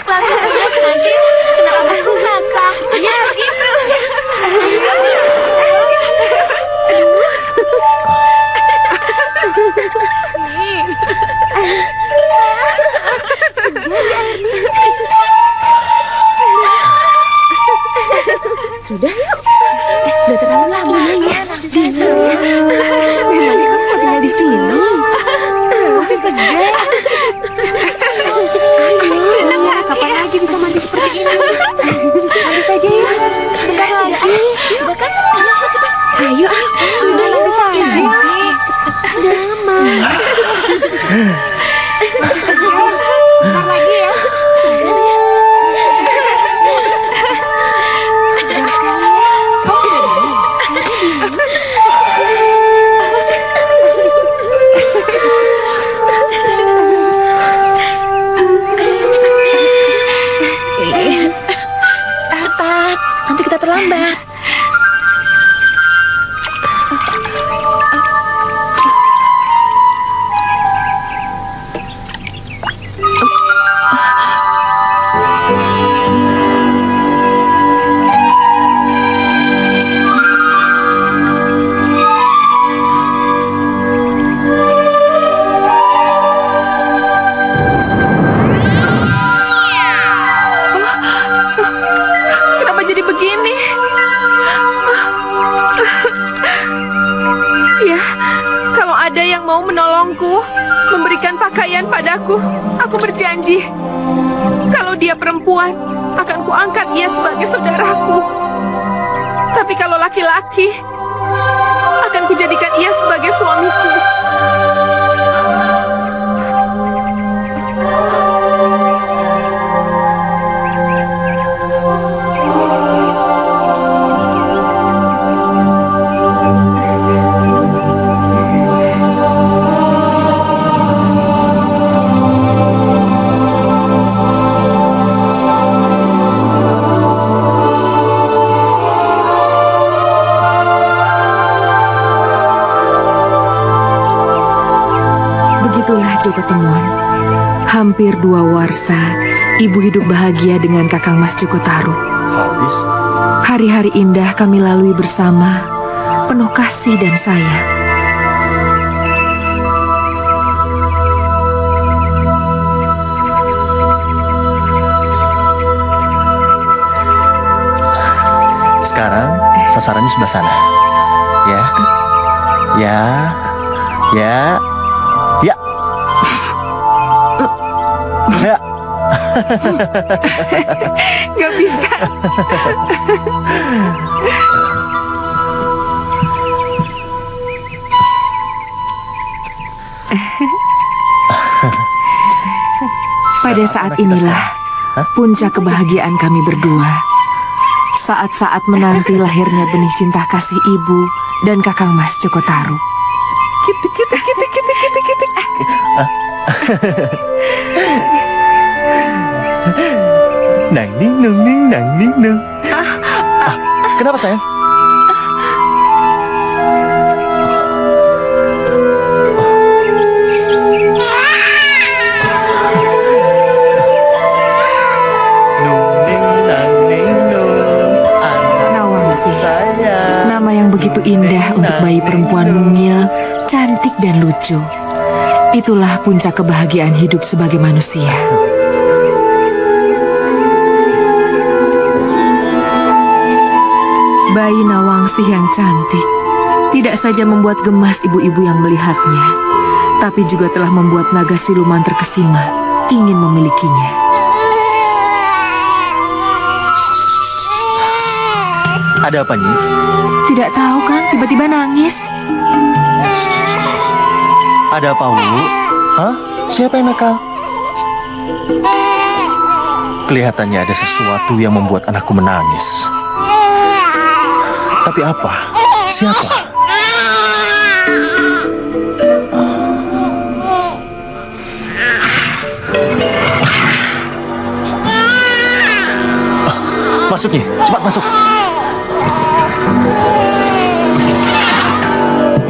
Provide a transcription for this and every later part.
banyak lagi. Nanti kena rambutku basah. Ya, gitu. Sudah yuk. Sudah terlalu lama ya. Memangnya kamu mau tinggal di sini? Masih segar. Ayo, kapan lagi bisa mandi seperti ini? Mandi saja ya. Sebentar lagi. Sudah kan? Cepat. Ayo. Sudah mandi saja. Sudah lama. Masih segar. Sebentar lagi ya. Segar ya. Cepat, nanti kita terlambat. Kenapa jadi begini? Ya, kalau ada yang mau menolongku, memberikan pakaian padaku, aku berjanji. Kalau dia perempuan, akan kuangkat ia sebagai saudaraku. Tapi kalau laki-laki, akan kujadikan ia sebagai suamiku. Begitulah Joko Temon. Hampir 2 warsa, ibu hidup bahagia dengan Kakang Mas Joko Tarub. Habis? Hari-hari indah kami lalui bersama, penuh kasih dan sayang. Sekarang sasarannya sebelah sana. Ya. Ya. Ya. Ya. Ya. Gak bisa. Pada saat inilah puncak kebahagiaan kami berdua. Saat-saat menanti lahirnya benih cinta kasih ibu dan Kakang Mas Joko Tarub. Nang ning nung ning nang ning nung. Kenapa sayang? Nawangsi, nama yang begitu indah untuk bayi perempuan mungil, cantik dan lucu. Itulah puncak kebahagiaan hidup sebagai manusia. Bayi Nawangsi yang cantik tidak saja membuat gemas ibu-ibu yang melihatnya, tapi juga telah membuat naga siluman terkesima ingin memilikinya. Ada apa, Nyi? Tidak tahu kan, tiba-tiba nangis. Ada apa, Wu? Hah? Siapa yang nakal? Kelihatannya ada sesuatu yang membuat anakku menangis. Tapi apa? Siapa? Masuk, Nyi. Cepat masuk.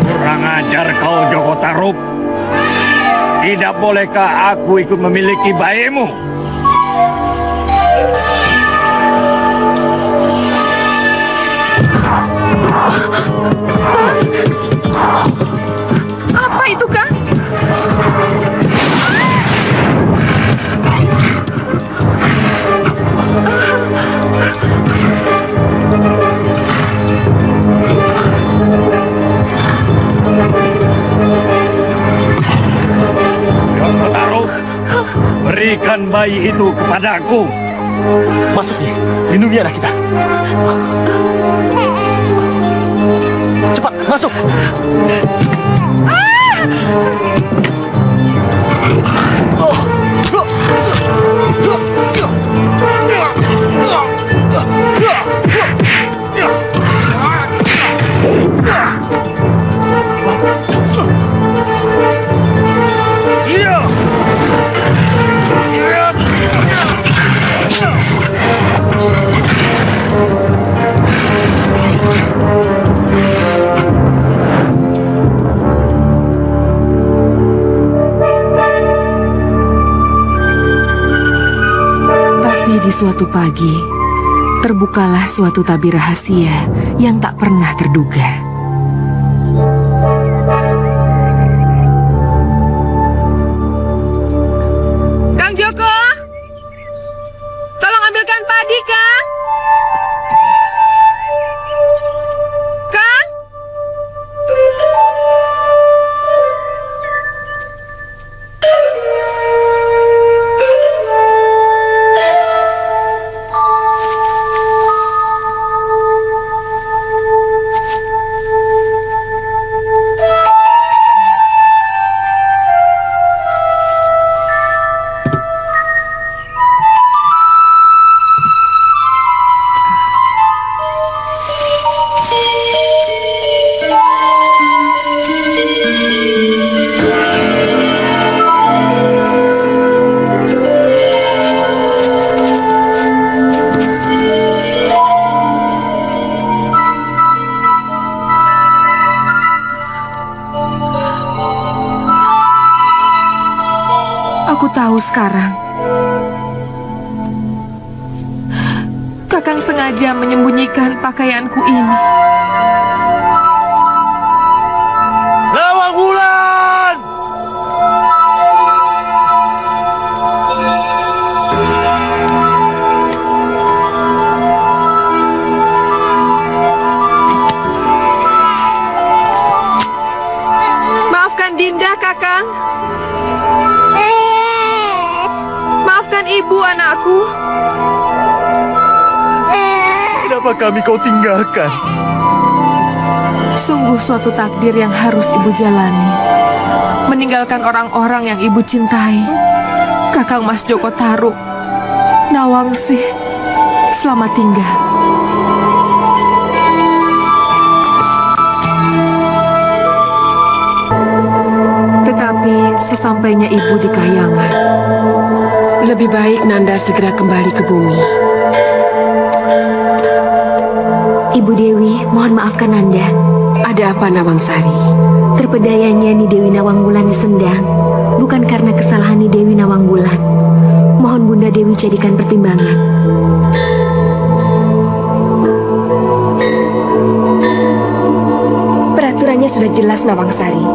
Kurang ajar kau, Joko Tarub. Tidak bolehkah aku ikut memiliki bayimu? berikan bayi itu kepadaku. Masuk Nyi, lindungi anak kita. Cepat, masuk. Di suatu pagi, terbukalah suatu tabir rahasia yang tak pernah terduga. Kang Joko, tolong ambilkan padi, Kang. Kang? Aku tahu sekarang. Kakang sengaja menyembunyikan pakaianku ini. Lawang Wulan! Maafkan Dinda, Kakang. Maafkan ibu, anakku. Kenapa kami kau tinggalkan? Sungguh suatu takdir yang harus ibu jalani. Meninggalkan orang-orang yang ibu cintai. Kakang Mas Joko Tarub, Nawangsih, selamat tinggal. Tetapi sesampainya ibu di Kahyangan, Lebih baik Nanda segera kembali ke bumi. Ibu Dewi, mohon maafkan Nanda. Ada apa Nawangsari? Terpedayanya Ni Dewi Nawangwulan disendang, bukan karena kesalahan Ni Dewi Nawangwulan. Mohon Bunda Dewi jadikan pertimbangan. Peraturannya sudah jelas, Nawangsari.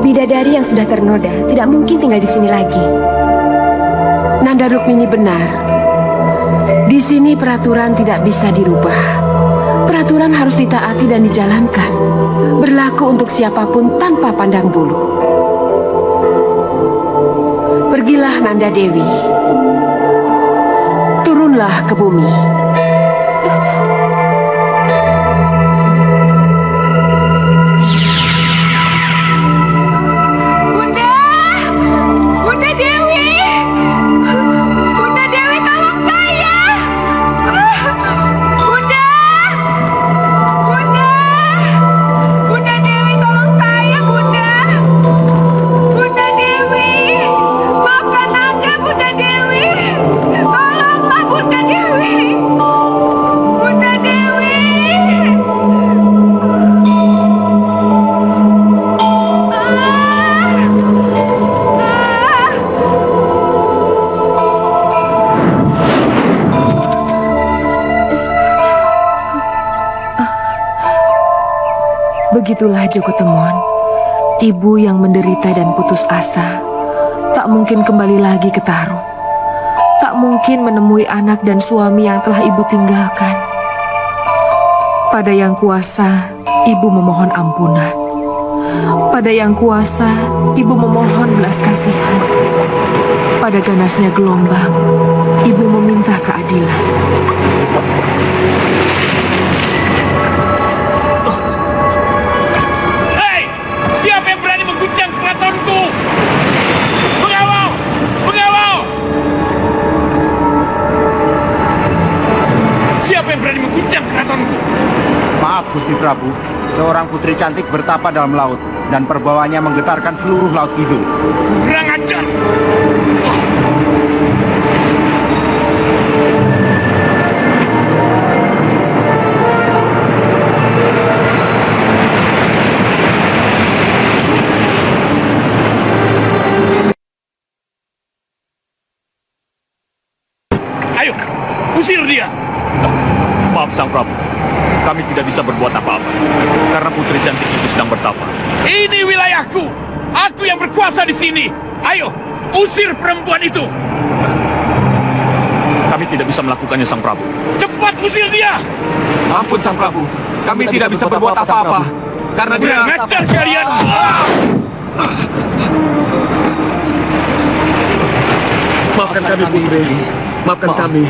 Bidadari yang sudah ternoda tidak mungkin tinggal di sini lagi. Nanda Rukmini benar. Di sini peraturan tidak bisa dirubah. Peraturan harus ditaati dan dijalankan. Berlaku untuk siapapun tanpa pandang bulu. Pergilah Nanda Dewi. Turunlah ke bumi. Bunda! Bunda Dewi! Bunda Dewi, tolong saya! Bunda! Bunda! Bunda Dewi, tolong saya, Bunda! Bunda Dewi! Maafkan Nanda, Bunda Dewi! Tolonglah, Bunda Dewi! Bunda Dewi! begitulah Joko Temon, ibu yang menderita dan putus asa, tak mungkin kembali lagi ke Tarub. Tak mungkin menemui anak dan suami yang telah ibu tinggalkan. Pada Yang Kuasa, ibu memohon ampunan. Pada Yang Kuasa, ibu memohon belas kasihan. Pada pada ganasnya gelombang, ibu meminta keadilan. Hei! Siapa yang berani mengguncang keratonku? Mengawal! Mengawal! Siapa yang berani mengguncang keratonku? Maaf Gusti Prabu, seorang putri cantik bertapa dalam laut dan perbawanya menggetarkan seluruh laut kidul. Kurang ajar! Ayo, usir dia! Maaf Sang Prabu, kami tidak bisa berbuat apa-apa karena putri cantik itu sedang bertapa. Ini wilayahku! Aku yang berkuasa di sini! Ayo, usir perempuan itu! Kami tidak bisa melakukannya Sang Prabu. Cepat usir dia! Ampun Sang Prabu, kami tidak bisa berbuat apa-apa karena dia... Kurang ajar kalian! Maafkan kami putri, maafkan kami.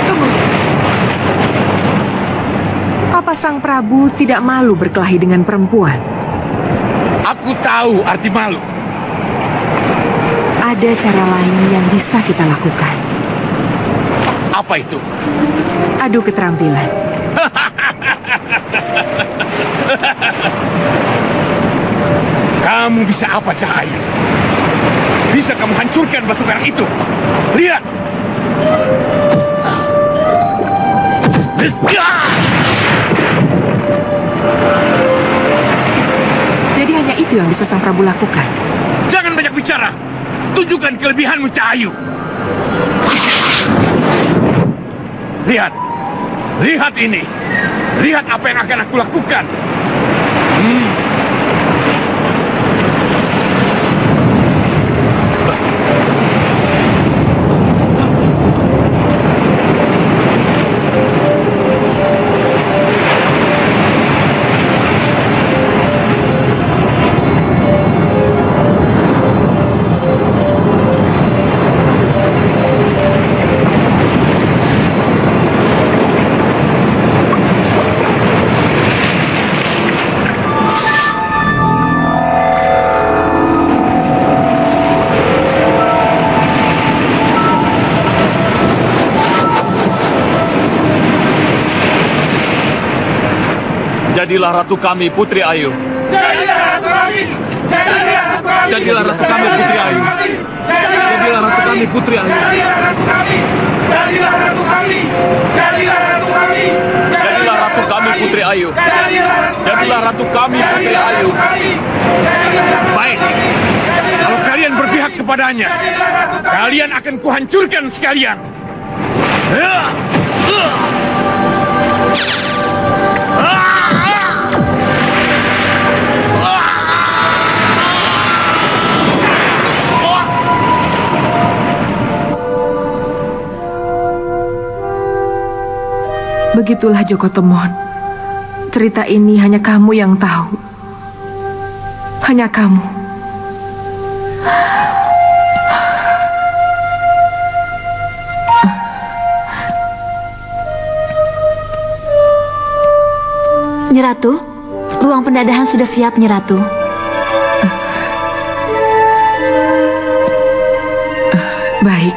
Tunggu. Apa Sang Prabu tidak malu berkelahi dengan perempuan? Aku tahu arti malu. Ada cara lain yang bisa kita lakukan. Apa itu? Adu keterampilan. Kamu bisa apa, Cahaya? Bisa kamu hancurkan batu karang itu? Lihat! Jadi hanya itu yang bisa Sang Prabu lakukan. Jangan banyak bicara! Tunjukkan kelebihanmu, Cahayu! Lihat! Lihat ini! Lihat apa yang akan aku lakukan! Jadilah ratu kami, Putri Ayu. Jadilah ratu kami! Jadilah ratu kami! Jadilah ratu kami, Putri Ayu. Jadilah ratu kami, Putri Ayu. Jadilah ratu kami! Jadilah ratu kami! Jadilah ratu kami! Jadilah ratu kami, Putri Ayu. Jadilah ratu kami, Putri Ayu. Baik. Kalau kalian berpihak kepadanya, kalian akan kuhancurkan sekalian. Begitulah Joko Temon. Cerita ini hanya kamu yang tahu. Hanya kamu. Nyeratu, ruang pendadahan sudah siap, Nyeratu. Baik.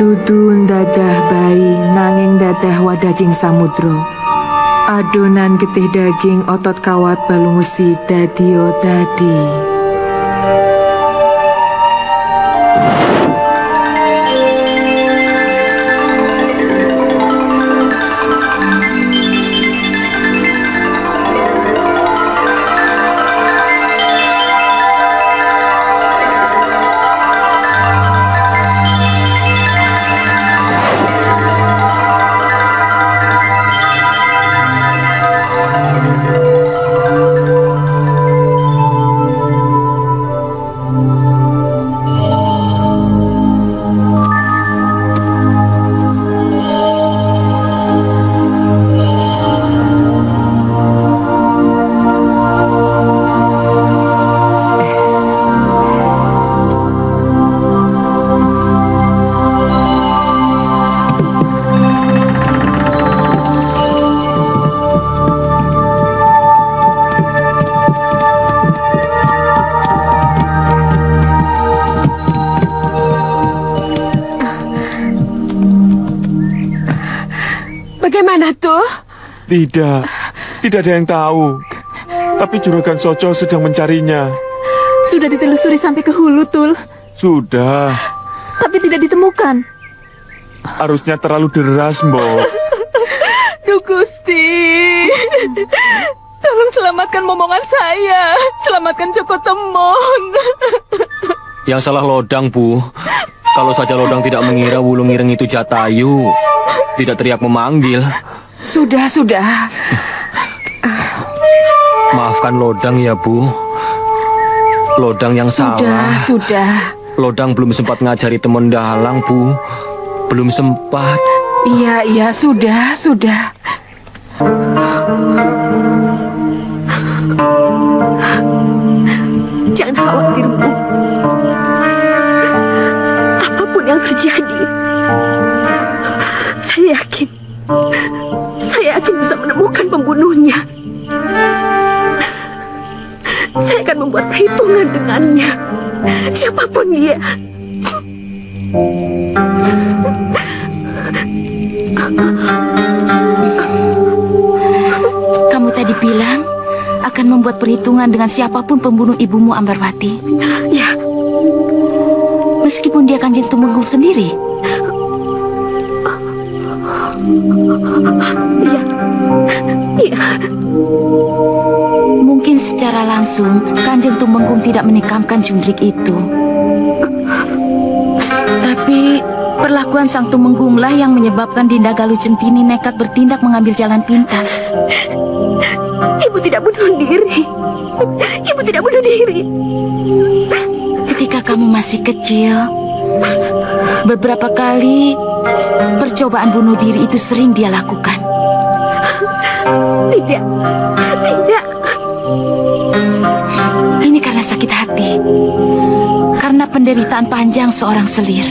Dudu dadah bayi nanging dadah wadaging samudra. Adonan getih daging otot kawat balung wesi dadio dadi. Bagaimana tuh? Tidak ada yang tahu. Tapi Juragan Soco sedang mencarinya. Sudah ditelusuri sampai ke hulu, Tul. Sudah. Tapi tidak ditemukan. Arusnya terlalu deras, Mbok. Duh Gusti, tolong selamatkan momongan saya. Selamatkan Joko Temon. Yang salah Lodang, Bu. Kalau saja Lodang tidak mengira Wulung Ireng itu Jatayu, tidak teriak memanggil. Sudah. Maafkan Lodang ya, Bu. Lodang yang salah. Sudah. Lodang belum sempat ngajari temen dalang, Bu. Belum sempat. Iya, sudah. Jangan khawatir, Bu. Apapun yang terjadi, saya yakin bisa menemukan pembunuhnya. Saya akan membuat perhitungan dengannya, siapapun dia. Kamu tadi bilang akan membuat perhitungan dengan siapapun pembunuh ibumu, Ambarwati. Ya. Meskipun dia Kanjeng Tumenggung sendiri. Iya. Mungkin secara langsung Kanjeng Tumenggung tidak menikamkan Jundrik itu. Tapi perlakuan Sang Tumenggunglah yang menyebabkan Dinda Galuh Centini nekat bertindak mengambil jalan pintas. Ibu tidak bunuh diri. Ibu tidak bunuh diri. Ketika kamu masih kecil, beberapa kali percobaan bunuh diri itu sering dia lakukan. Tidak. Ini karena sakit hati, karena penderitaan panjang seorang selir.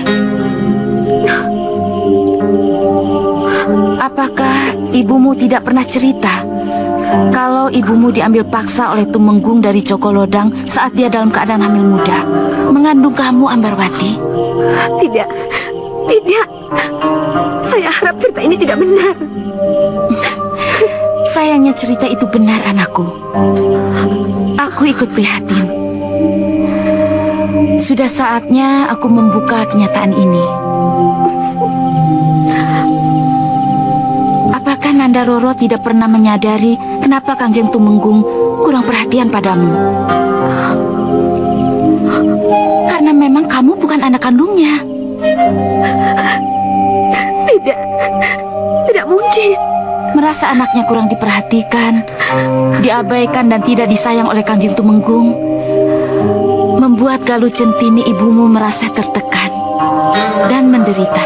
Apakah ibumu tidak pernah cerita kalau ibumu diambil paksa oleh Tumenggung dari Joko Lodang saat dia dalam keadaan hamil muda, mengandung kamu, Ambarwati? Tidak. Saya harap cerita ini tidak benar. Sayangnya cerita itu benar, anakku. Aku ikut prihatin. Sudah saatnya aku membuka kenyataan ini. Apakah Nanda Roro tidak pernah menyadari kenapa Kanjeng Tumenggung kurang perhatian padamu? Karena memang kamu bukan anak kandungnya. Tidak mungkin. Merasa anaknya kurang diperhatikan, diabaikan dan tidak disayang oleh Kanjeng Tumenggung, membuat Galuh Centini ibumu merasa tertekan dan menderita.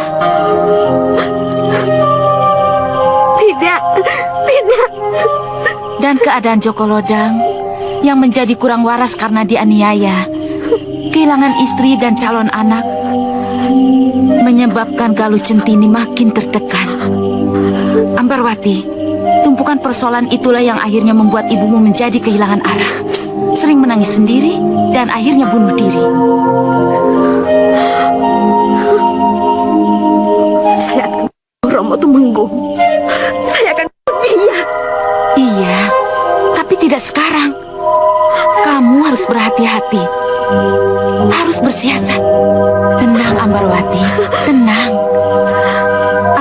Tidak. Dan keadaan Joko Lodang yang menjadi kurang waras karena dianiaya, kehilangan istri dan calon anak, menyebabkan Galuh Centini makin tertekan. Ambarwati, tumpukan persoalan itulah yang akhirnya membuat ibumu menjadi kehilangan arah, sering menangis sendiri dan akhirnya bunuh diri. Romo Tumenggung, saya akan bunuh dia. Iya, tapi tidak sekarang. Kamu harus berhati-hati. Harus bersiasat. Tenang, Ambarwati. Tenang.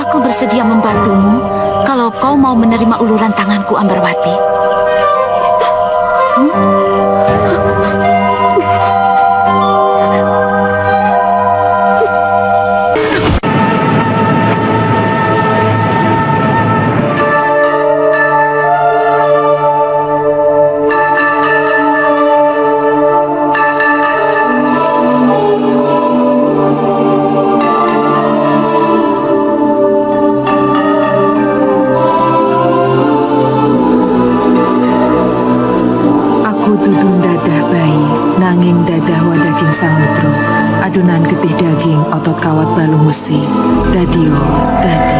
Aku bersedia membantumu kalau kau mau menerima uluran tanganku, Ambarwati. Samudro, adonan getih daging, otot kawat balung besi, dadio, dadi.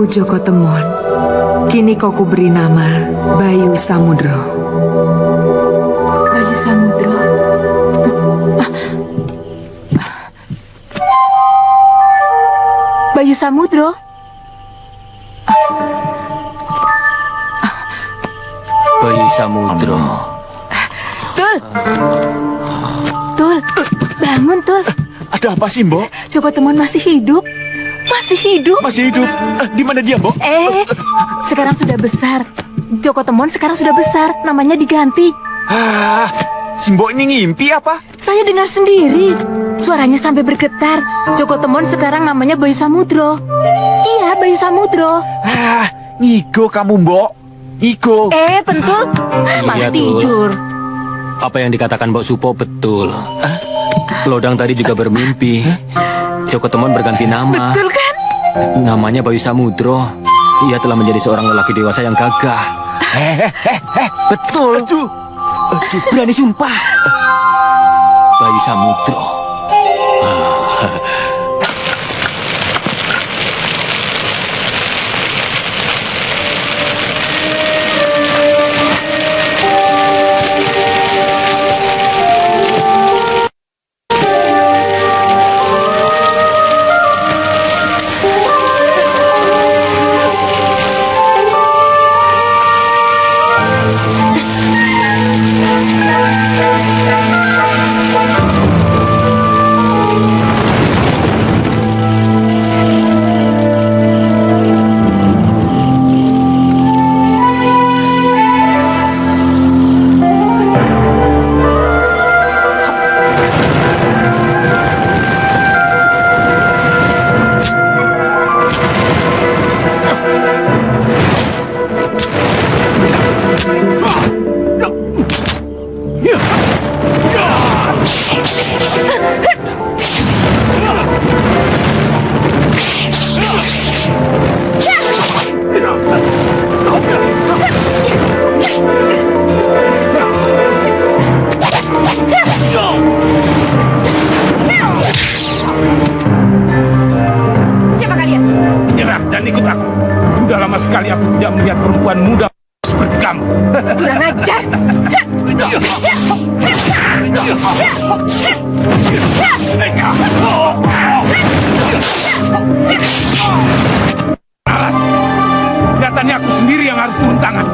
Joko Temon, kini kau kuberi nama Bayu Samudro. Bayu Samudro? Bayu Samudro? Bayu Samudro. Tul! Tul, bangun Tul. Ada apa sih, Mbok? Joko Temon masih hidup. Masih hidup? Masih hidup. Di mana dia, Mbok? Sekarang sudah besar. Joko Temon sekarang sudah besar. Namanya diganti. Si Mbok ini ngimpi apa? Saya dengar sendiri. Suaranya sampai bergetar. Joko Temon sekarang namanya Bayu Samudro. Iya, Bayu Samudro. Ngigo kamu, Mbok. Ngigo. Pentul. Malah Iya, Tul. tidur. Apa yang dikatakan Mbok Supo betul. Lodang tadi juga bermimpi. Joko Temon berganti nama. Betul kan? Namanya Bayu Samudro. Ia telah menjadi seorang lelaki dewasa yang gagah. Betul. Aduh. Berani sumpah. Bayu Samudro. Siapa kalian? Menyerah dan ikut aku. Sudah lama sekali aku tidak melihat perempuan muda seperti kamu. Kurang ajar. Alas, kelihatannya aku sendiri yang harus turun tangan.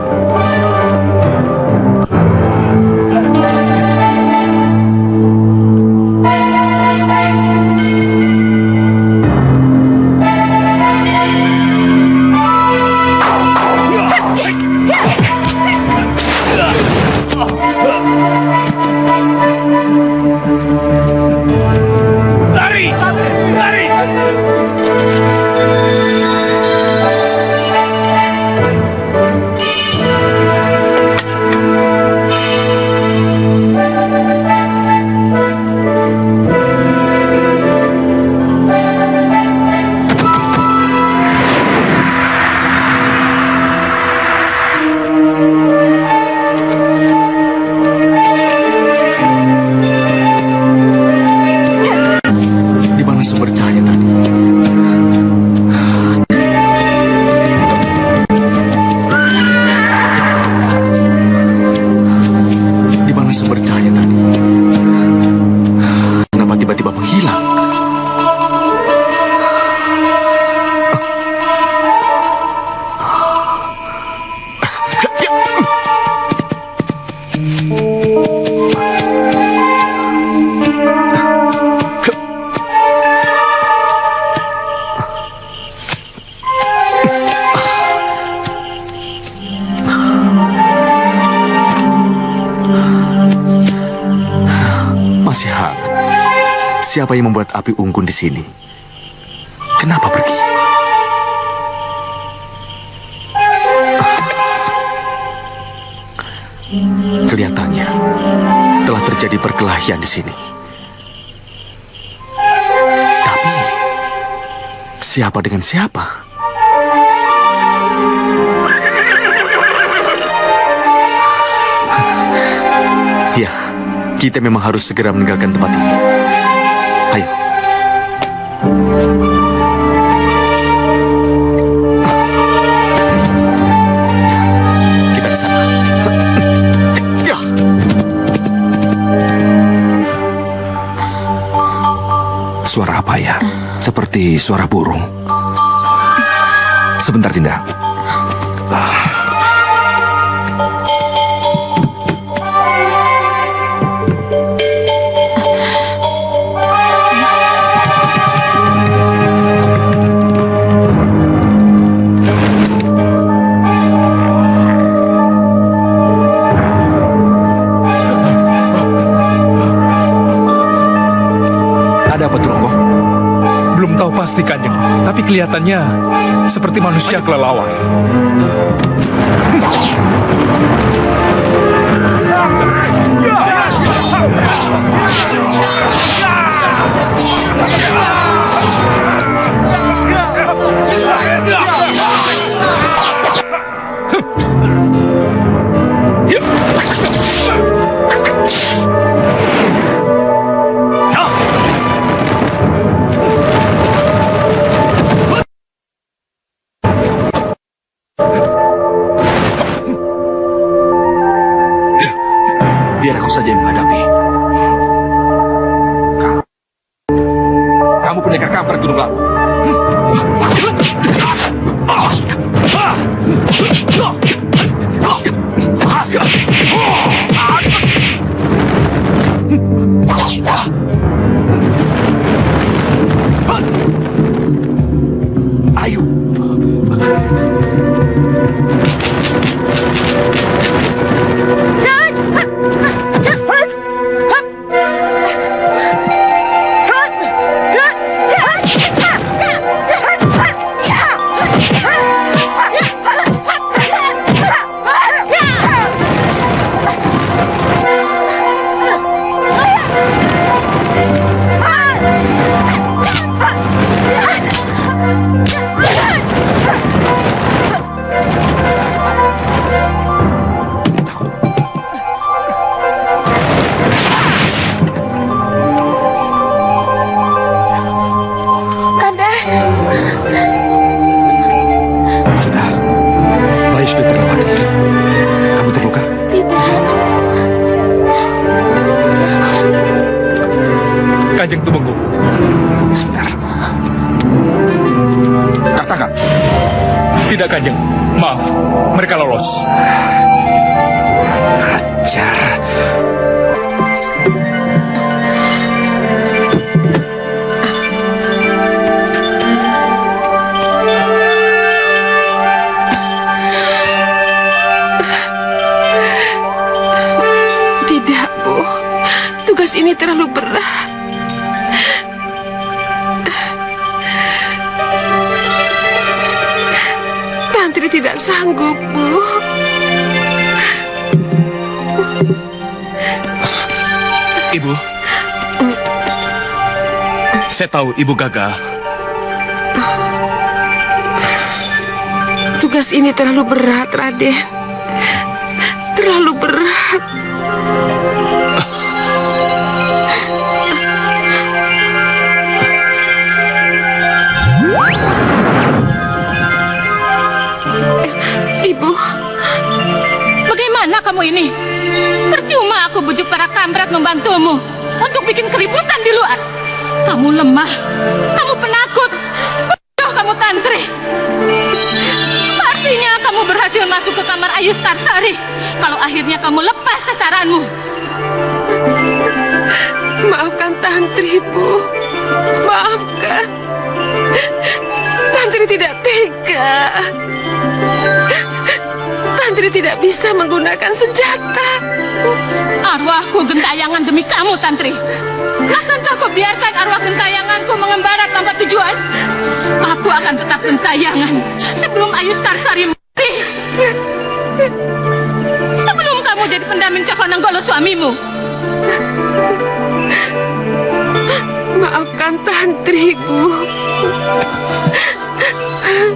Lari! Lari! Di mana sumber cahaya tadi? Di mana sumber cahaya tadi? Kenapa tiba-tiba menghilang? Masih hangat. Siapa yang membuat api unggun di sini? Kenapa pergi? Kelihatannya telah terjadi perkelahian di sini. Tapi siapa dengan siapa? Ya, kita memang harus segera meninggalkan tempat ini. Ayo. Ya, kita ke sana. Ya. Suara apa ya? Seperti suara burung. Sebentar, Dinda. Ada apa, Tronggo? Belum tahu pasti, Kanjeng. Tapi kelihatannya seperti manusia kelelawar. Biar aku saja yang menghadapi. Kamu pendekar kampar Gunung Lawu. Ayo. Sudah. Bayi sudah terlewati. Kamu terluka? Kanjeng Tumenggung. Sebentar. Katakan. Tidak, Kanjeng. Maaf, mereka lolos. Kurang ajar. Tidak. Tugas ini terlalu berat. Tantri tidak sanggup, Bu. Ibu, saya tahu ibu gagal. Tugas ini terlalu berat, Raden. Terlalu berat. Ibu, Bagaimana kamu ini? Percuma aku bujuk para kamrat membantumu untuk bikin keributan di luar. Kamu lemah, kamu penakut, bodoh kamu Tantri. Artinya kamu berhasil masuk ke kamar Ayu Skarsari kalau akhirnya kamu lepas sasaranmu. maafkan Tantri, Bu. Maafkan. Tantri tidak tega. Tantri tidak bisa menggunakan senjata. Arwahku gentayangan demi kamu, Tantri. Akankah kau biarkan arwah gentayanganku mengembara tanpa tujuan? Aku akan tetap gentayangan sebelum Ayu Skarsari mati. Sebelum kamu jadi pendamping Cakrananggala suamimu. Maafkan Tantri, Bu.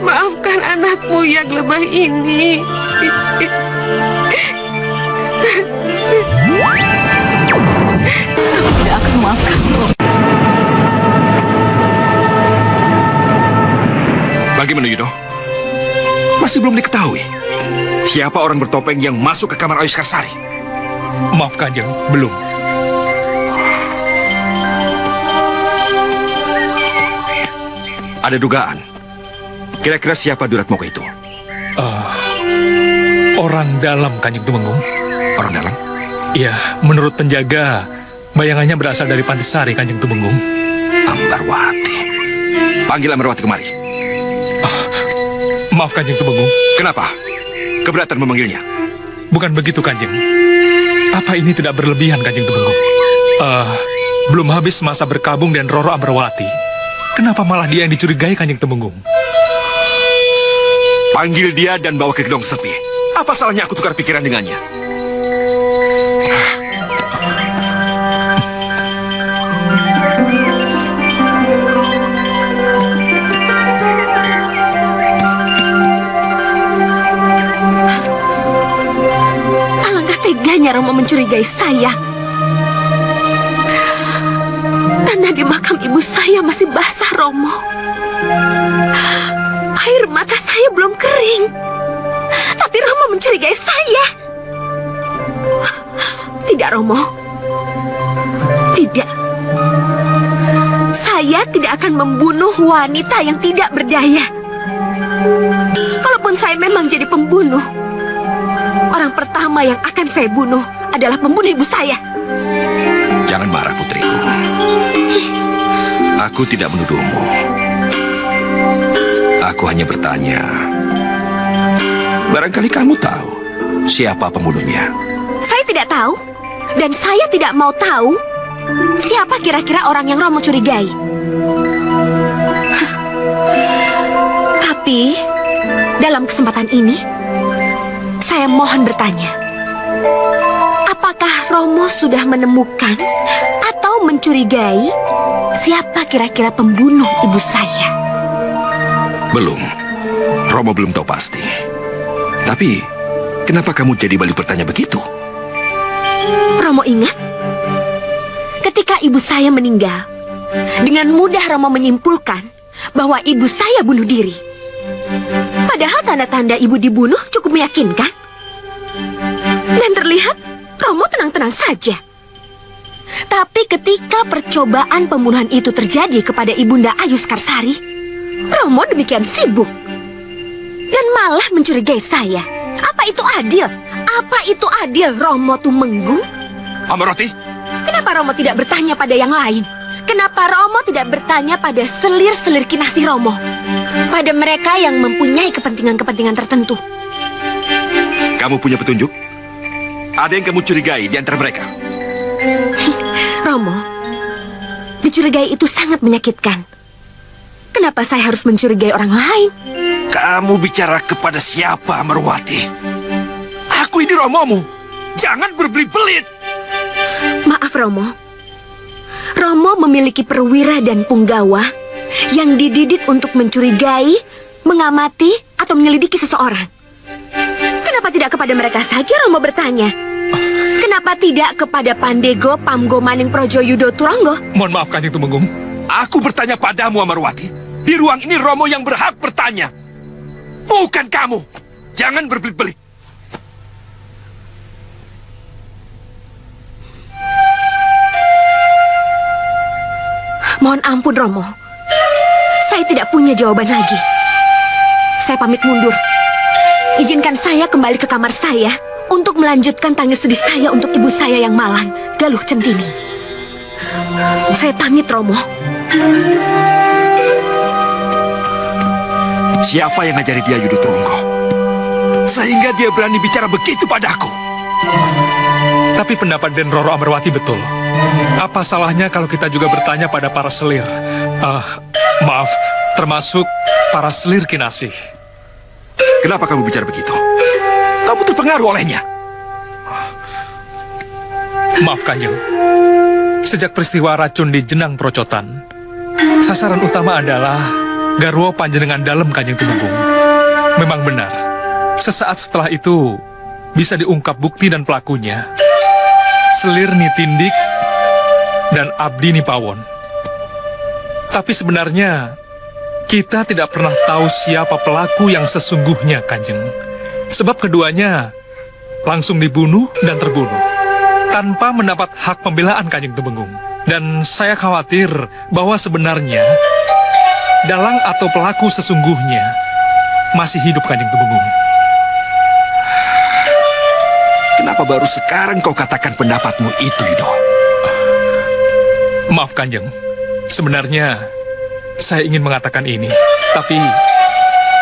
Maafkan anakmu yang lemah ini. Aku tidak akan memaafkanmu. Bagaimana, Yudo? Masih belum diketahui siapa orang bertopeng yang masuk ke kamar Ayu Skarsari. Maaf Kanjeng, belum. Ada dugaan. Kira-kira siapa Duratmoko itu? Orang dalam Kanjeng Tumenggung. Orang dalam? Iya, menurut penjaga, bayangannya berasal dari Pantisari Kanjeng Tumenggung. Ambarwati. Panggil Ambarwati kemari. Maaf Kanjeng Tumenggung. Kenapa? Keberatan memanggilnya? Bukan begitu Kanjeng. Apa ini tidak berlebihan Kanjeng Tumenggung? Belum habis masa berkabung dan Roro Ambarwati. Kenapa malah dia yang dicurigai Kanjeng Tumenggung? Panggil dia dan bawa ke gedung sepi. Apa salahnya aku tukar pikiran dengannya? Alangkah teganya Romo mencurigai saya. Tanah di makam ibu saya masih basah, Romo. Air mata saya belum kering. Tapi Romo mencurigai saya. Tidak, Romo. Tidak. Saya tidak akan membunuh wanita yang tidak berdaya. Kalaupun saya memang jadi pembunuh, orang pertama yang akan saya bunuh adalah pembunuh ibu saya. Jangan marah, putriku. Aku tidak menuduhmu. Aku hanya bertanya. Barangkali kamu tahu siapa pembunuhnya. Saya tidak tahu. Dan saya tidak mau tahu siapa kira-kira orang yang Romo curigai. Tapi dalam kesempatan ini saya mohon bertanya, apakah Romo sudah menemukan atau mencurigai siapa kira-kira pembunuh ibu saya? Belum. Romo belum tahu pasti. Tapi kenapa kamu jadi balik bertanya begitu? Romo ingat ketika ibu saya meninggal, dengan mudah Romo menyimpulkan bahwa ibu saya bunuh diri. Padahal tanda-tanda ibu dibunuh cukup meyakinkan. Dan terlihat Romo tenang-tenang saja. Tapi ketika percobaan pembunuhan itu terjadi kepada Ibunda Ayu Skarsari, Romo demikian sibuk dan malah mencurigai saya. Apa itu adil? Apa itu adil, Romo Tumenggung? Ambarwati? Kenapa Romo tidak bertanya pada yang lain? Kenapa Romo tidak bertanya pada selir-selir kinasih Romo? Pada mereka yang mempunyai kepentingan-kepentingan tertentu. Kamu punya petunjuk? Ada yang kamu curigai di antara mereka? Romo, dicurigai itu sangat menyakitkan. Kenapa saya harus mencurigai orang lain? Kamu bicara kepada siapa, Amarwati? Aku ini romomu. Jangan berbelit-belit. Maaf, Romo. Romo memiliki perwira dan punggawa yang dididik untuk mencurigai, mengamati, atau menyelidiki seseorang. Kenapa tidak kepada mereka saja Romo bertanya? Kenapa tidak kepada Pandego, Pamgo, Maning, Projo, Yudo, Turanggo? Mohon maaf Kanjeng Tumenggung. Aku bertanya padamu, Amarwati. Di ruang ini Romo yang berhak bertanya. Bukan kamu. Jangan berbelit-belit. Mohon ampun, Romo. Saya tidak punya jawaban lagi. Saya pamit mundur. Izinkan saya kembali ke kamar saya untuk melanjutkan tangis sedih saya untuk ibu saya yang malang, Galuh Centini. Saya pamit, Romo. Siapa yang ngajari dia Yudo Turanggo? Sehingga dia berani bicara begitu padaku. Tapi pendapat Den Roro Amarwati betul. Apa salahnya kalau kita juga bertanya pada para selir? Maaf, termasuk para selir Kinasih. Kenapa kamu bicara begitu? Kamu terpengaruh olehnya. Maaf Kanjeng. Sejak peristiwa racun di Jenang Procotan, sasaran utama adalah garwa panjenengan dalam Kanjeng Tumenggung. Memang benar, sesaat setelah itu bisa diungkap bukti dan pelakunya. Selir Nitindik dan Abdi Nipawon. Tapi sebenarnya kita tidak pernah tahu siapa pelaku yang sesungguhnya, Kanjeng. Sebab keduanya langsung dibunuh dan terbunuh tanpa mendapat hak pembelaan, Kanjeng Tumenggung. Dan saya khawatir bahwa sebenarnya dalang atau pelaku sesungguhnya masih hidup, Kanjeng Tumenggung. Kenapa baru sekarang kau katakan pendapatmu itu, Yudo? Maaf Kanjeng, sebenarnya saya ingin mengatakan ini, tapi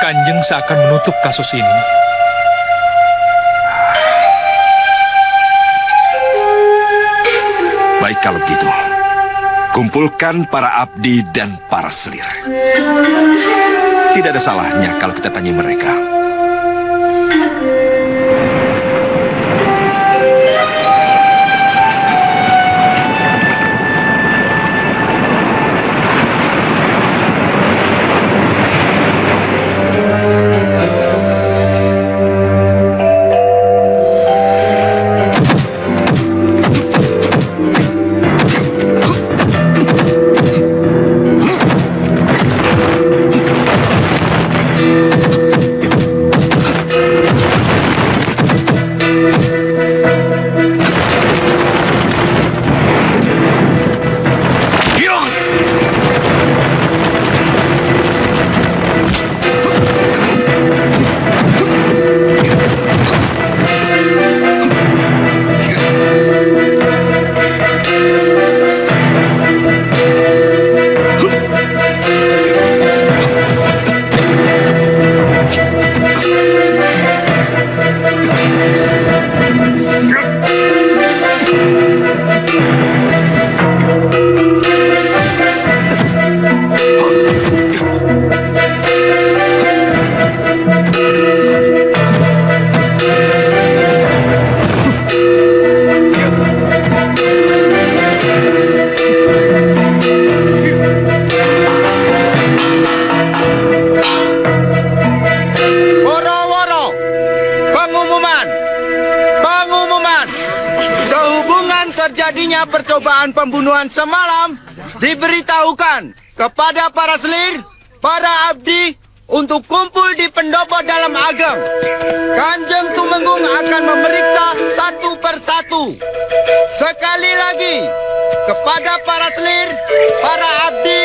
Kanjeng seakan menutup kasus ini. Baik kalau begitu, kumpulkan para abdi dan para selir. Tidak ada salahnya kalau kita tanya mereka. terjadinya percobaan pembunuhan semalam diberitahukan kepada para selir, para abdi untuk kumpul di pendopo dalam ageng. Kanjeng Tumenggung akan memeriksa satu persatu. Sekali lagi, kepada para selir, para abdi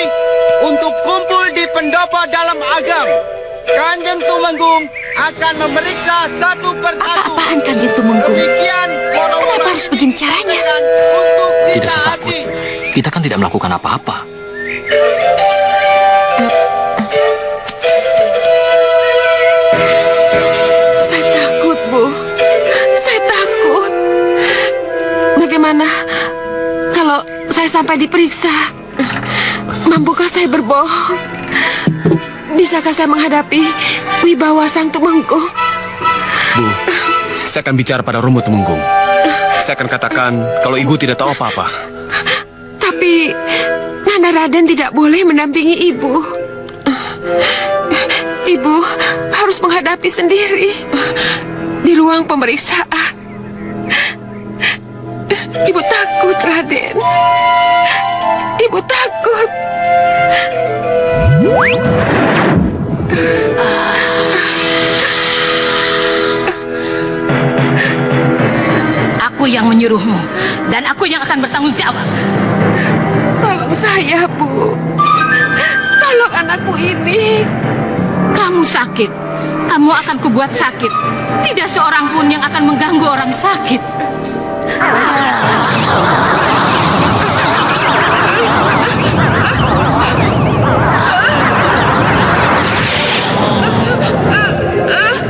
untuk kumpul di pendopo dalam ageng. Kanjeng Tumenggung akan memeriksa satu persatu. Apa-apaan Kanjeng Tumenggung? Demikian Kenapa harus begini caranya? untuk Tidak usah takut. Kita kan tidak melakukan apa-apa. Saya takut, Bu. Saya takut. kalau saya sampai diperiksa, mampukah saya berbohong? Bisakah saya menghadapi wibawa Sang Tumenggung? Bu, saya akan bicara pada Romo Tumenggung. Saya akan katakan kalau ibu tidak tahu apa-apa. Tapi Nanda Raden tidak boleh mendampingi ibu. Ibu harus menghadapi sendiri di ruang pemeriksaan. Ibu takut, Raden. Ibu takut. Aku yang menyuruhmu, dan aku yang akan bertanggung jawab. Tolong saya, Bu. Tolong anakku ini. Kamu sakit. Kamu akan kubuat sakit. Tidak seorang pun yang akan mengganggu orang sakit.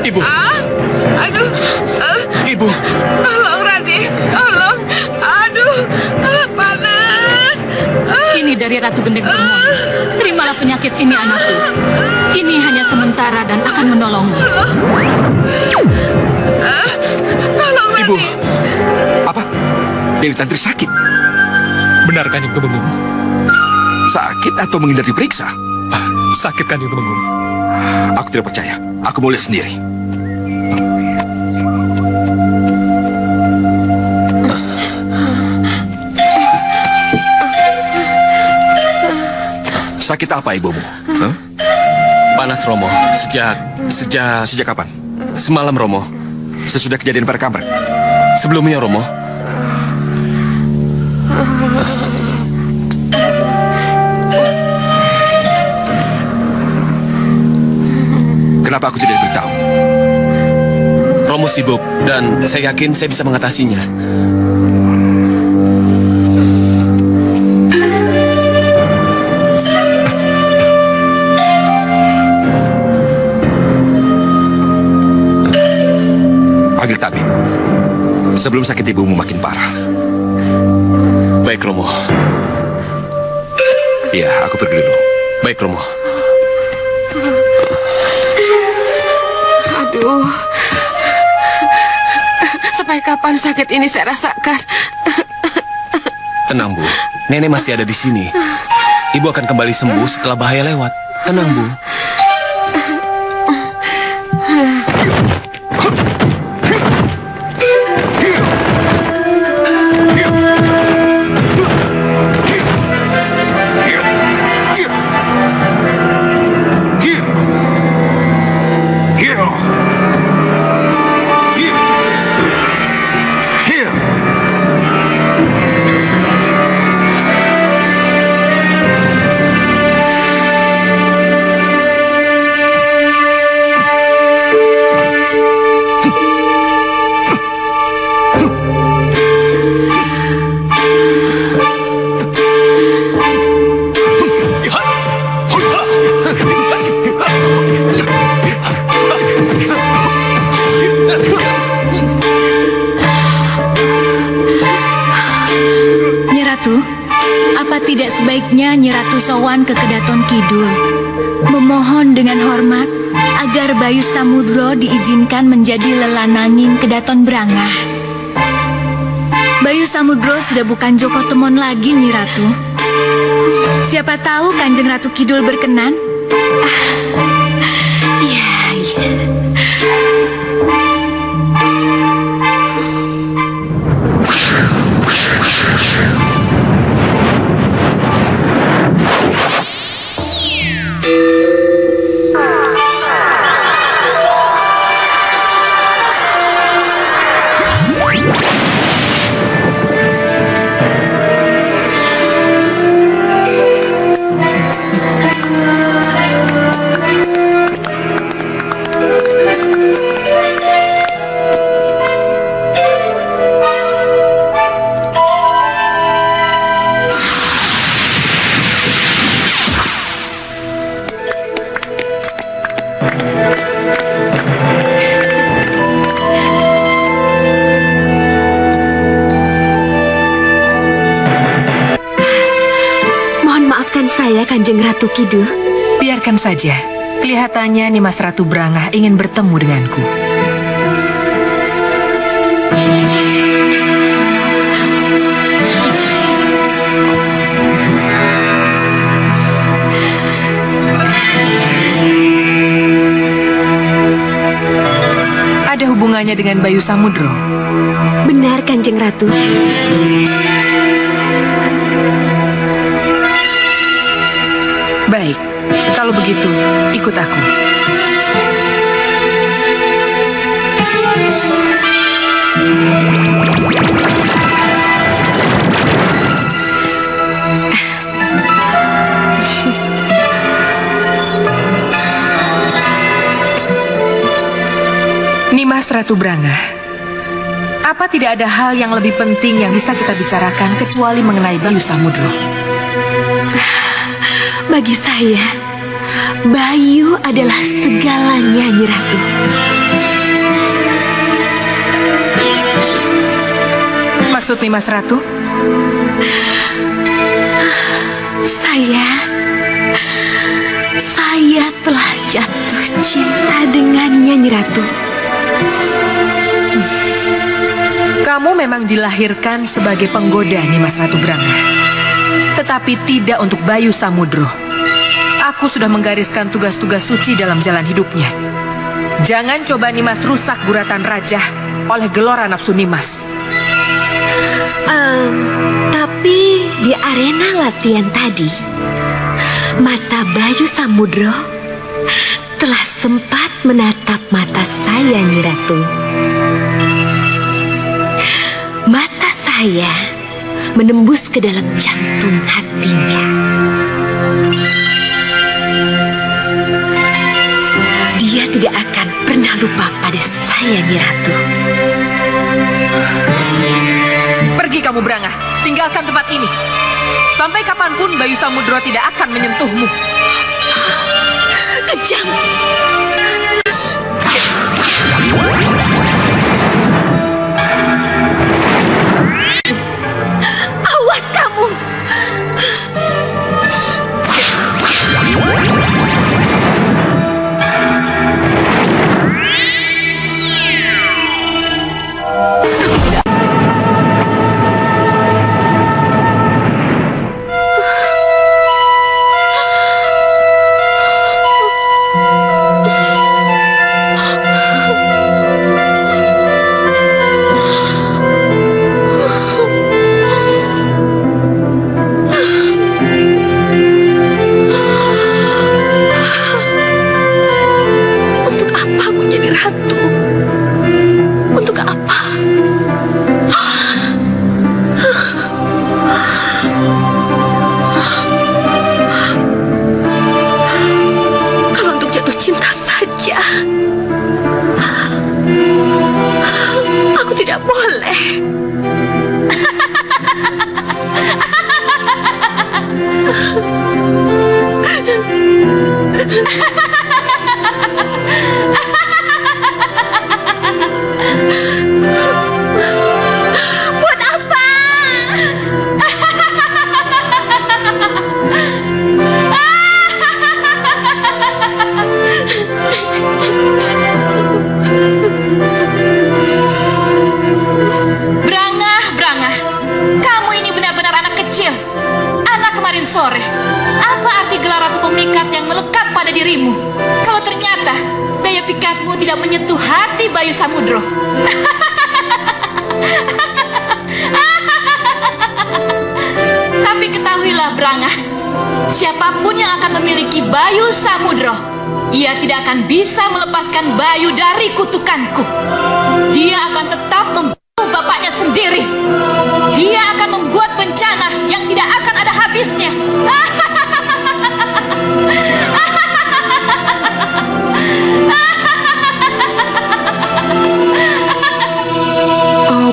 Ibu. Aduh. Ibu. Tolong, Raden. Tolong. Aduh. Panas. Ini dari Ratu Gendeng Permoni. Terimalah penyakit ini, anakku. Ini hanya sementara dan akan menolongmu. Tolong, Ibu, Raden. apa? Dewi Tantri sakit? Benar Kanjeng Tumenggung. Sakit atau menghindari periksa? Sakit Kanjeng Tumenggung. Aku tidak percaya. Aku mau lihat sendiri. Sakit apa ibumu? Hah? Panas, Romo. Sejak kapan? Semalam, Romo. Sesudah kejadian pada kamar. Sebelumnya, Romo. Kenapa aku tidak diberitahu? Romo sibuk dan saya yakin saya bisa mengatasinya. Panggil tabib. Sebelum sakit ibumu makin parah. Baik, Romo. Iya, aku pergi dulu. Baik, Romo. Aduh. Sampai kapan sakit ini saya rasakan? Tenang, Bu. Nenek masih ada di sini. Ibu akan kembali sembuh setelah bahaya lewat. Tenang, Bu. Nyi Ratu, apa tidak sebaiknya Nyi Ratu sowan ke Kedaton Kidul, memohon dengan hormat agar Bayu Samudro diizinkan menjadi lelananging Kedaton Brangah. Bayu Samudro sudah bukan Joko Temon lagi, Nyi Ratu. Siapa tahu Kanjeng Ratu Kidul berkenan? Iya. saya, Kanjeng Ratu Kidul. Biarkan saja. Kelihatannya Nimas Ratu Brangah ingin bertemu denganku. Ada hubungannya dengan Bayu Samudro? Benar, Kanjeng Ratu. Baik, kalau begitu, ikut aku. Nimas Ratu Brangah, apa tidak ada hal yang lebih penting yang bisa kita bicarakan kecuali mengenai Bayu Samudro? Bagi saya, Bayu adalah segalanya, Nyi Ratu. Maksud Nimas Ratu? Saya telah jatuh cinta dengannya, Nyi Ratu. Kamu memang dilahirkan sebagai penggoda, Nimas Ratu Brangah. Tetapi tidak untuk Bayu Samudro. Aku sudah menggariskan tugas-tugas suci dalam jalan hidupnya. Jangan coba Nimas rusak guratan raja oleh gelora nafsu Nimas. Tapi di arena latihan tadi, mata Bayu Samudro telah sempat menatap mata saya, Nyi Ratu. Mata saya menembus ke dalam jantung hatinya. Dia tidak akan pernah lupa pada saya, Nyi Ratu. Pergi kamu Brangah, tinggalkan tempat ini. Sampai kapanpun Bayu Samudro tidak akan menyentuhmu. Kejam. Awas kamu.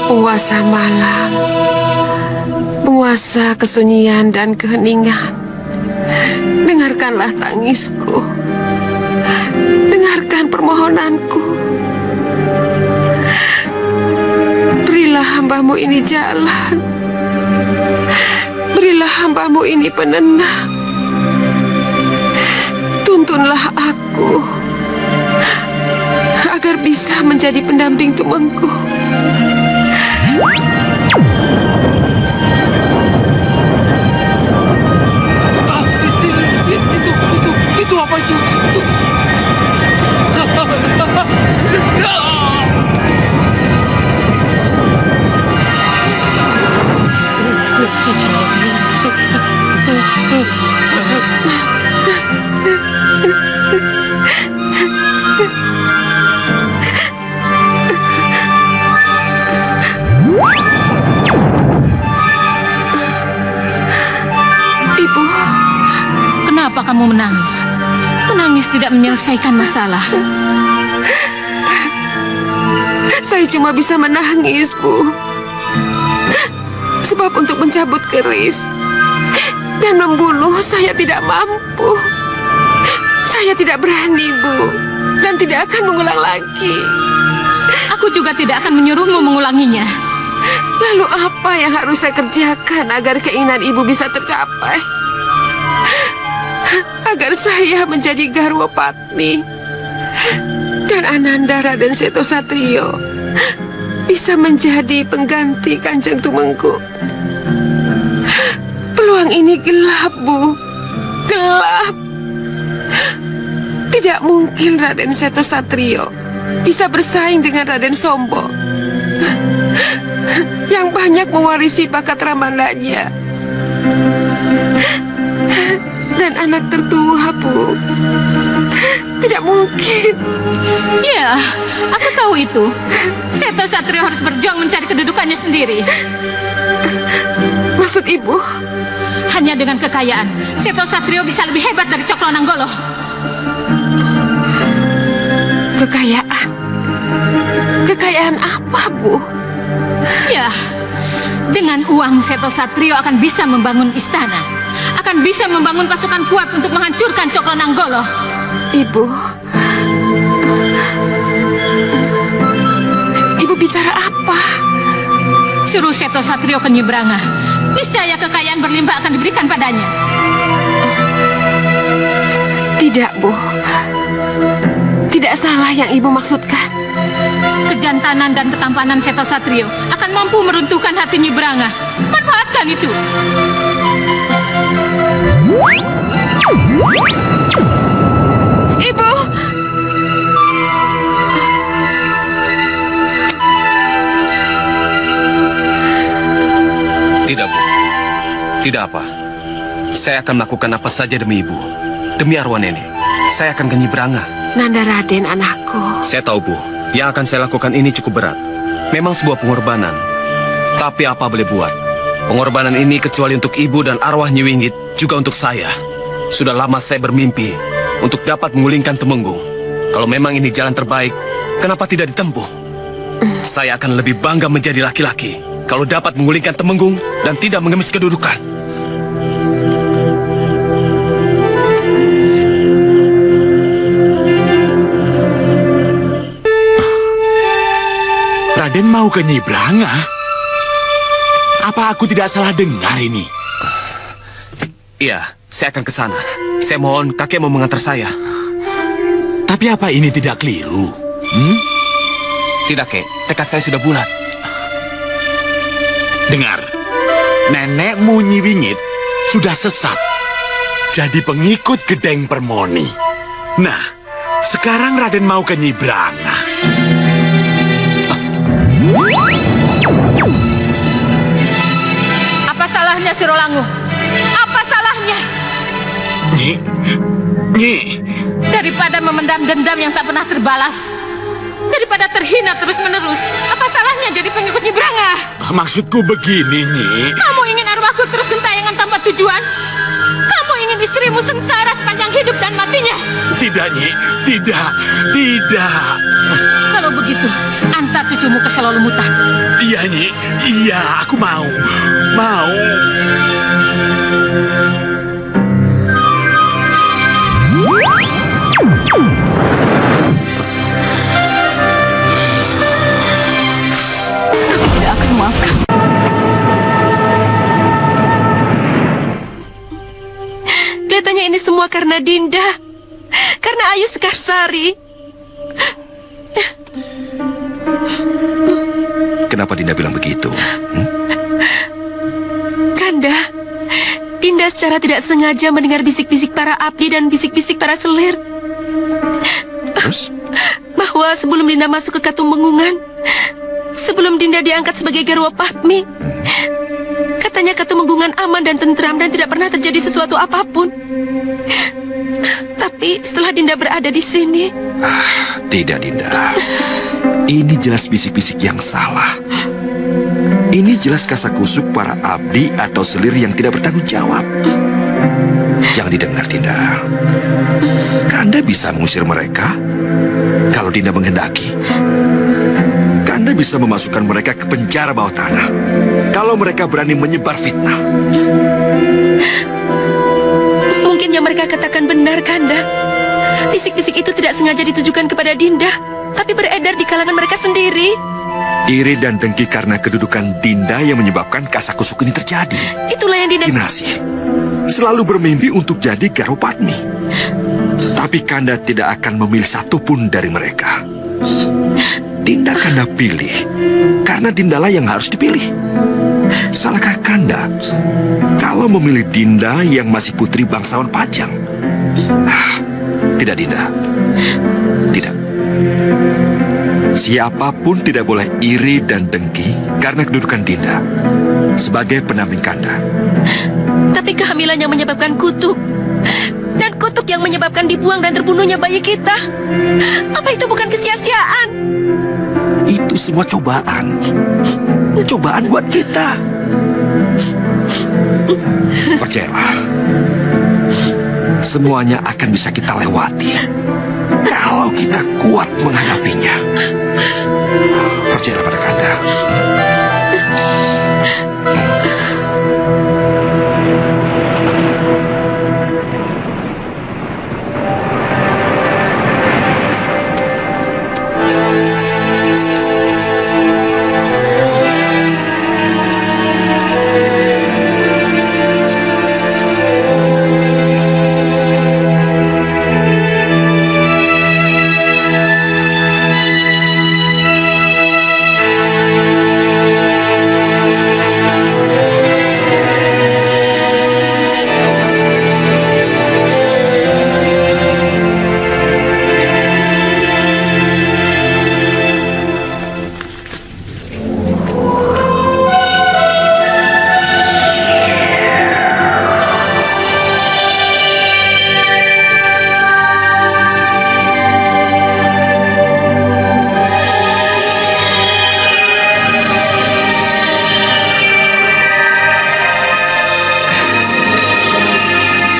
Penguasa malam, penguasa kesunyian dan keheningan, dengarkanlah tangisku, dengarkan permohonanku. Berilah hambamu ini jalan, berilah hambamu ini penenang. Tuntunlah aku agar bisa menjadi pendamping Tumenggung. Itu apa itu? Ibu, Kenapa kamu menangis? Menangis tidak menyelesaikan masalah. saya cuma bisa menangis, Bu. Sebab untuk mencabut keris dan membunuh saya tidak mampu. Saya tidak berani, Bu, dan tidak akan mengulang lagi. Aku juga tidak akan menyuruhmu mengulanginya. Lalu apa yang harus saya kerjakan agar keinginan Ibu bisa tercapai? Agar saya menjadi Garwo Patmi dan Ananda Raden Seto Satrio bisa menjadi pengganti Kanjeng Tumenggung. Peluang ini gelap, Bu. Gelap. Tidak mungkin Raden Seto Satrio bisa bersaing dengan Raden Sombo yang banyak mewarisi bakat ramandanya dan anak tertua, Bu. Tidak mungkin. Ya, aku tahu itu. Seto Satrio harus berjuang mencari kedudukannya sendiri. Maksud Ibu? Hanya dengan kekayaan, Seto Satrio bisa lebih hebat dari Cokro Nanggolo. Kekayaan? Kekayaan apa, Bu? Ya, dengan uang Seto Satrio akan bisa membangun istana, akan bisa membangun pasukan kuat untuk menghancurkan Cokro Nanggolo. Ibu bicara apa? Suruh Seto Satrio ke Nyebranga. Niscaya kekayaan berlimpah akan diberikan padanya. Tidak, Bu. Tidak salah yang Ibu maksudkan. Kejantanan dan ketampanan Seto Satrio akan mampu meruntuhkan hati Nyebranga. Manfaatkan itu. Ibu! Tidak, Bu. Tidak apa. Saya akan melakukan apa saja demi Ibu. Demi arwah nenek. Saya akan ke Nyebranga. Nanda Raden, anakku. Saya tahu, Bu. Yang akan saya lakukan ini cukup berat. Memang sebuah pengorbanan. Tapi apa boleh buat? Pengorbanan ini kecuali untuk Ibu dan arwah Nyi Winggit, juga untuk saya. Sudah lama saya bermimpi untuk dapat menggulingkan Tumenggung. Kalau memang ini jalan terbaik, kenapa tidak ditempuh? Saya akan lebih bangga menjadi laki-laki kalau dapat menggulingkan Tumenggung dan tidak mengemis kedudukan. Raden mau ke Nyebranga? Apa aku tidak salah dengar ini? Iya, saya akan ke sana. Saya mohon kakek mau mengantar saya. Tapi apa ini tidak keliru? Tidak, Kek. Tekad saya sudah bulat. Dengar, nenekmu Nyi Wingit sudah sesat. Jadi pengikut Gedeng Permoni. Nah, sekarang Raden mau ke Nyebranga. Apa salahnya si Rolangu? Apa salahnya? Nyi. Daripada memendam dendam yang tak pernah terbalas, daripada terhina terus-menerus, apa salahnya jadi pengikut Nyebranga? Maksudku begini, Nyi. Kamu ingin arwahku terus gentayangan tanpa tujuan? Kamu ingin istrimu sengsara sepanjang hidup dan matinya? Tidak, Nyi. Tidak. Kalau begitu, antar cucumu ke Selolumutan. Iya, Nyi. Iya, aku mau. Aku tidak akan memaafkan. Kelihatannya ini semua karena Dinda. karena Ayu Sekarsari. Kenapa Dinda bilang begitu? Kanda, Dinda secara tidak sengaja mendengar bisik-bisik para abdi dan bisik-bisik para selir. Terus? Bahwa sebelum Dinda masuk ke Katumenggungan, sebelum Dinda diangkat sebagai Garwa Padmi, katanya Katumenggungan aman dan tentram dan tidak pernah terjadi sesuatu apapun. Tapi setelah Dinda berada di sini... Tidak, Dinda. Ini jelas bisik-bisik yang salah. Ini jelas kasakusuk para abdi atau selir yang tidak bertanggung jawab. Jangan didengar, Dinda. Kanda bisa mengusir mereka kalau Dinda menghendaki. Kanda bisa memasukkan mereka ke penjara bawah tanah kalau mereka berani menyebar fitnah. Mungkin yang mereka katakan benar, Kanda. Bisik-bisik itu tidak sengaja ditujukan kepada Dinda, tapi beredar di kalangan mereka sendiri. Iri dan dengki karena kedudukan Dinda yang menyebabkan kasakusuk ini terjadi. Itulah yang Dinda... Kinasih selalu bermimpi untuk jadi Garwa Padmi. Tapi Kanda tidak akan memilih satupun dari mereka. Dinda Kanda pilih karena Dindalah yang harus dipilih. Salahkah Kanda kalau memilih Dinda yang masih putri bangsawan Pajang? Tidak, Dinda. Tidak. Siapapun tidak boleh iri dan dengki karena kedudukan Dinda sebagai pendamping Kanda. Tapi kehamilan yang menyebabkan kutuk, dan kutuk yang menyebabkan dibuang dan terbunuhnya bayi kita, apa itu bukan kesia-siaan? Itu semua cobaan. Cobaan buat kita. Percayalah, semuanya akan bisa kita lewati kalau kita kuat menghadapinya. Percayalah pada Kanda.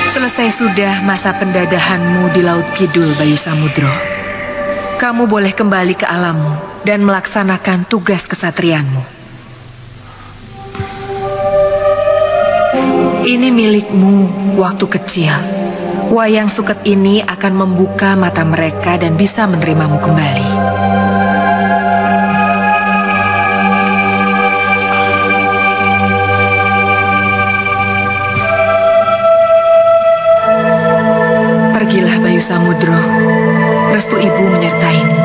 Selesai sudah masa pendadahanmu di Laut Kidul, Bayu Samudro. Kamu boleh kembali ke alammu dan melaksanakan tugas kesatrianmu. Ini milikmu waktu kecil. Wayang Suket ini akan membuka mata mereka dan bisa menerimamu kembali. Pergilah Bayu Samudro, restu ibu menyertaimu.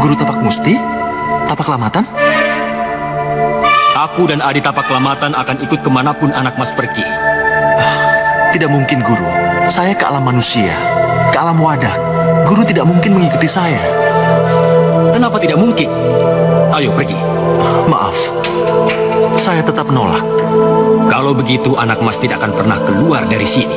Guru Tapak Musti? Tapak Lamatan? Aku dan Adi Tapak Lamatan akan ikut kemanapun anak mas pergi. Tidak mungkin, Guru. Saya ke alam manusia, ke alam wadak. Guru tidak mungkin mengikuti saya. Kenapa tidak mungkin? Ayo pergi. Maaf, saya tetap menolak. Kalau begitu anak mas tidak akan pernah keluar dari sini.